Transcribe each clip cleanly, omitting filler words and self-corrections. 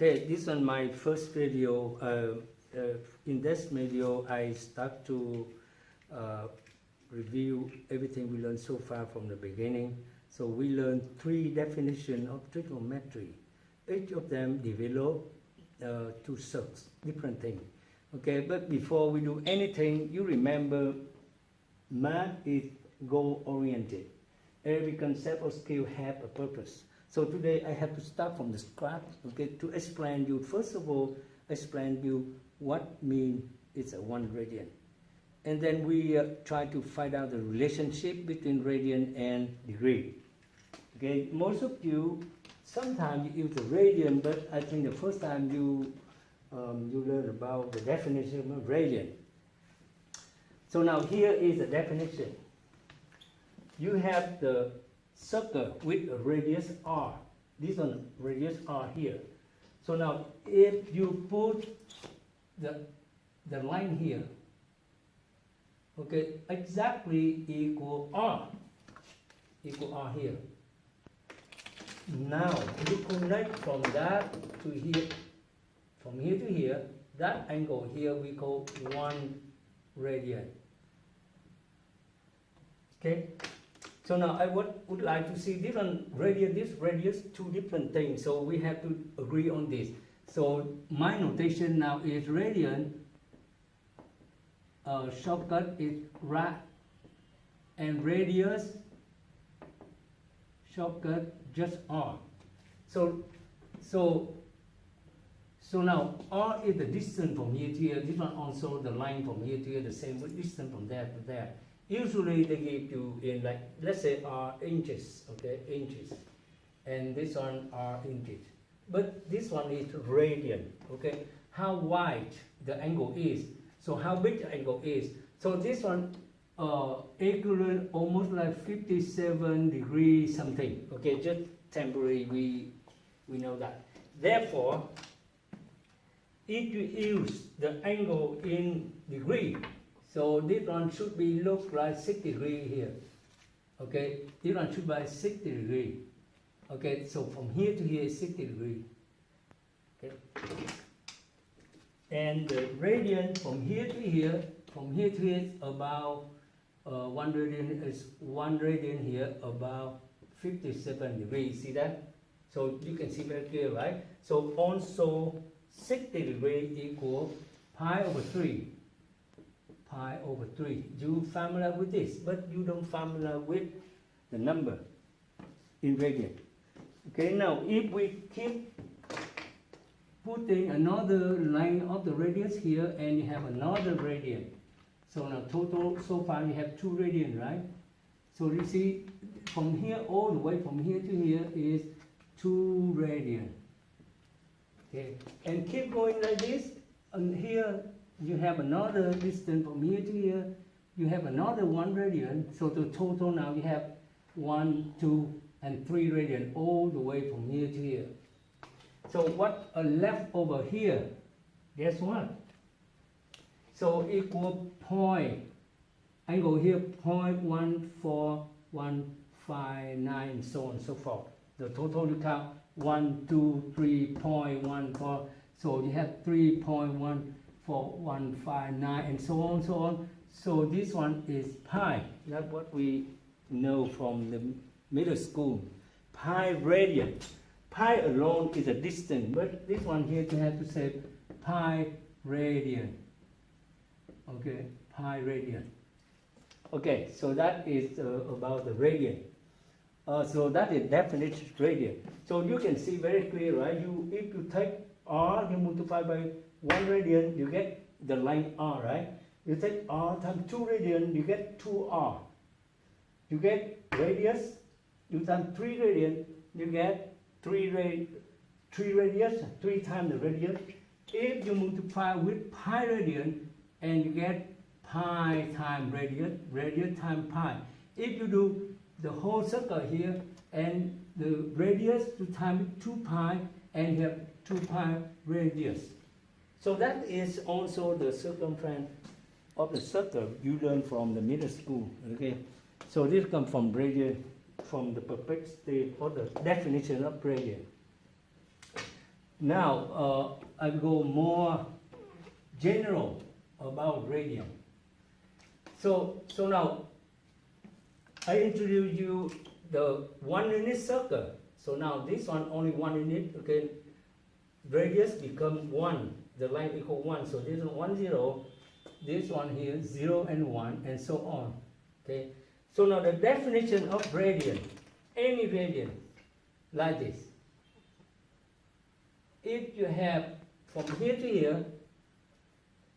Okay, this is my first video. In this video, I start to review everything we learned so far from the beginning. So we learned 3 definitions of trigonometry. Each of them develop to search different things. Okay, but before we do anything, you remember math is goal-oriented. Every concept or skill have a purpose. So today I have to start from the scratch, okay, to explain you. First of all, explain you what mean it's a 1 radian. And then we try to find out the relationship between radian and degree. Okay, most of you, sometimes you use the radian, but I think the first time you learn about the definition of radian. So now here is the definition. You have the circle with a radius r. This one radius r here. So now if you put the line here, okay, exactly equal r here. Now you connect from that to here, from here to here, that angle here we call 1 radian. Okay? So now I would like to see different radius, this radius, 2 different things. So we have to agree on this. So my notation now is radian, shortcut is rad, and radius, shortcut just r. So now r is the distance from here to here. This one also the line from here to here, the same distance from there to there. Usually they give you in, like, let's say r inches, okay, inches, and this one r inches. But this one is radian, okay, how wide the angle is, so how big the angle is. So this one equivalent almost like 57 degrees something, okay, just temporary, we know that. Therefore, if you use the angle in degree, so this one should be look like 60 degrees here. Okay, this one should be like 60 degrees. Okay, so from here to here is 60 degrees. Okay, and the radian from here to here, is about 1 radian is 1 radian here about 57 degrees. See that? So you can see very clear, right? So also 60 degrees equal pi over 3. Pi over 3. You familiar with this, but you don't familiar with the number in radian. Okay, now if we keep putting another line of the radius here, and you have another radian. So now total, so far you have 2 radian, right? So you see, from here all the way from here to here is 2 radian. Okay, and keep going like this, and here you have another distance from here to here, you have another 1 radian, so the total now you have 1, 2, and 3 radian all the way from here to here. So what are left over here? Guess what? So equal point, angle here 0.14159, so on and so forth. The total you count 1, 2, 3.14, so you have 3.14159 and so on, so on. So this one is pi. That's what we know from the middle school. Pi radian. Pi alone is a distance, but this one here you have to say pi radian. Okay, pi radian. Okay, so that is about the radian. So that is definite radian. So you can see very clear, right? If you take r, you multiply by 1 radian, you get the line r, right? You take r times 2 radian, you get 2r. You get radius, you times 3 radian, you get 3 radius, 3 times the radius. If you multiply with pi radian, and you get pi times radius, radius times pi. If you do the whole circle here, and the radius to times 2 pi, and you have 2 pi radius. So that is also the circumference of the circle you learn from the middle school. Okay, so this comes from from the perspective or the definition of radian. Now, I go more general about radian. So now, I introduce you the 1 unit circle. So now this one only 1 unit, okay? Radius become 1, the line equal 1. So this one 1, 0, this one here 0 and 1, and so on, okay? So now the definition of radian, any radian, like this. If you have from here to here,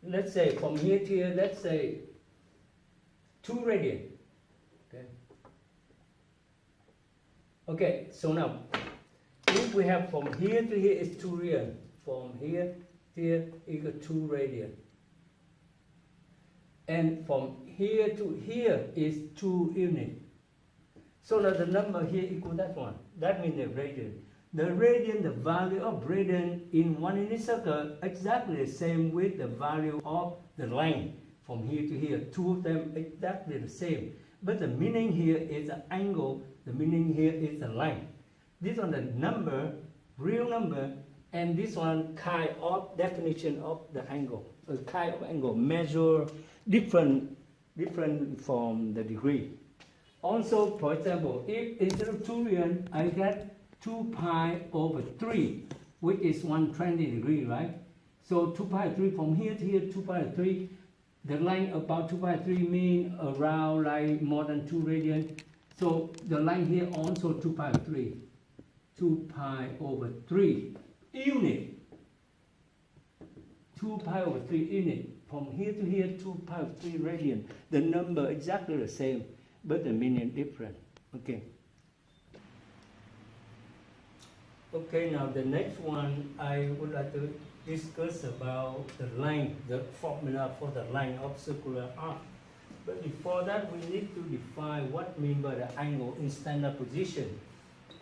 let's say from here to here, let's say 2 radian, okay? Okay, so now, if we have from here to here is 2 radian, from here to here equal 2 radian. And from here to here is 2 unit. So now the number here equal that one. That means the radian. The radian, the value of radian in 1 unit circle, exactly the same with the value of the length from here to here. 2 of them exactly the same. But the meaning here is the angle, the meaning here is the length. This one the number, real number, and this one kind of definition of the angle. A kind of angle measure different from the degree. Also, for example, if instead of 2 radian, I get 2 pi over 3, which is 120 degree, right? So 2 pi 3 from here to here, 2 pi 3, the length about 2 pi 3 mean around like more than 2 radian. So the line here also 2 pi 3, 2 pi over 3 unit, 2 pi over 3 unit. From here to here, 2 pi over 3 radian. The number exactly the same, but the meaning different. Okay. Okay, now the next one I would like to discuss about the length, the formula for the length of circular arc. But before that, we need to define what mean by the angle in standard position.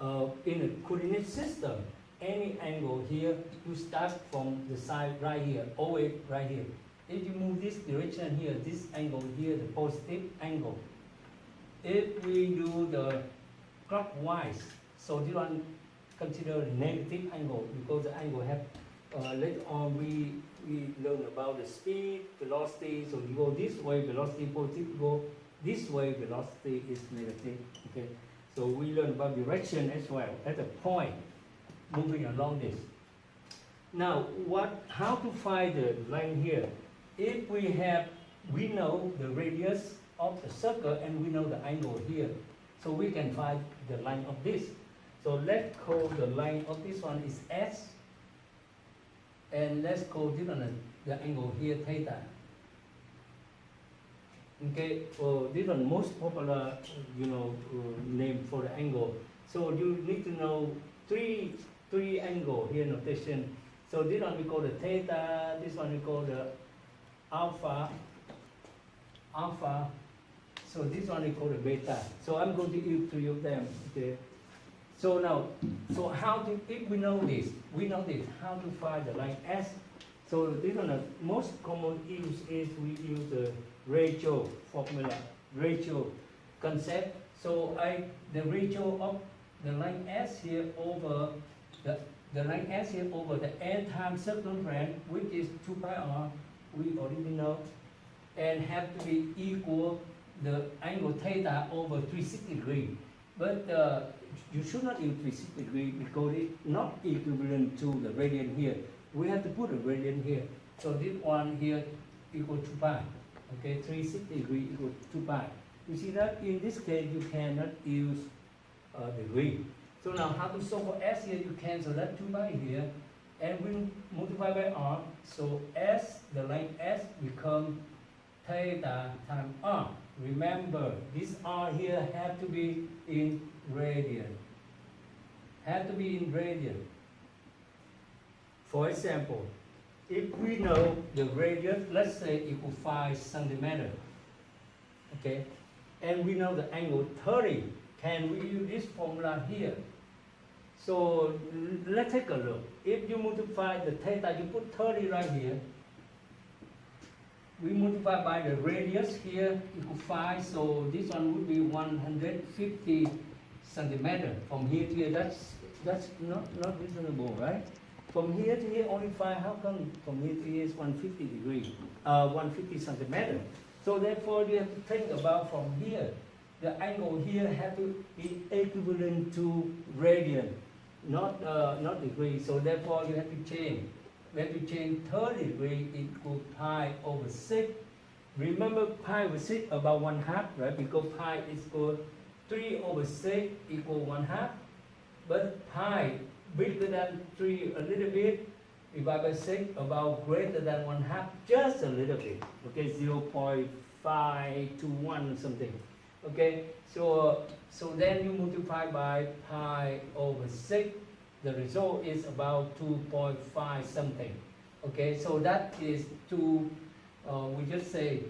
In a coordinate system, any angle here, you start from the side right here, always right here. If you move this direction here, this angle here, the positive angle. If we do the clockwise, so this one consider the negative angle because the angle have later on we learn about the speed, velocity. So you go this way, velocity positive. Go this way, velocity is negative. Okay. So we learn about direction as well at a point moving along this. Now, how to find the line here? If we know the radius of the circle and we know the angle here, so we can find the line of this. So let's call the line of this one is S, and let's call this one the angle here theta. Okay, so this one most popular, name for the angle. So you need to know three angle here notation. So this one we call the theta, this one we call the alpha. So this one we call the beta. So I'm going to use them. Okay. So now, if we know this, how to find the line S. So this one, the most common use is we use the ratio formula, ratio concept. So the ratio of the line S here over the line S here over the n times circumference, which is 2 pi r, we already know, and have to be equal the angle theta over 360 degree. But you should not use 360 degree because it's not equivalent to the radian here. We have to put a radian here. So this one here equal 2 pi. Okay, 360 degree equal 2 pi. You see that in this case you cannot use degree. So now how to solve for S here? You cancel that 2 pi here, and we multiply by r. So S, the line S become theta times r. Remember, this r here have to be in radian. Have to be in radian. For example, if we know the radius, let's say equal 5 centimeter, okay, and we know the angle 30, can we use this formula here? So let's take a look. If you multiply the theta, you put 30 right here. We multiply by the radius here equal 5, so this one would be 150 centimeter from here to here. That's not reasonable, right? From here to here only 5, how come from here to here is 150 degrees, 150 centimeter? So therefore you have to think about from here, the angle here have to be equivalent to radian, not degree. So therefore you have to change. We have to change 30 degree equal pi over 6. Remember pi over 6 about 1/2, right? Because pi is equal 3 over 6 equal 1/2. But pi bigger than 3 a little bit, divided by 6 about greater than 1/2, just a little bit. Okay, 0.521 something. Okay, so then you multiply by pi over 6. The result is about 2.5 something. Okay, so that is you just say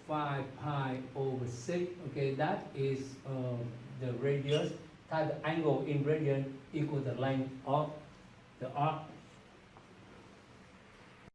5 pi over 6. Okay, that is the radius. The angle in radian equal the length of the arc.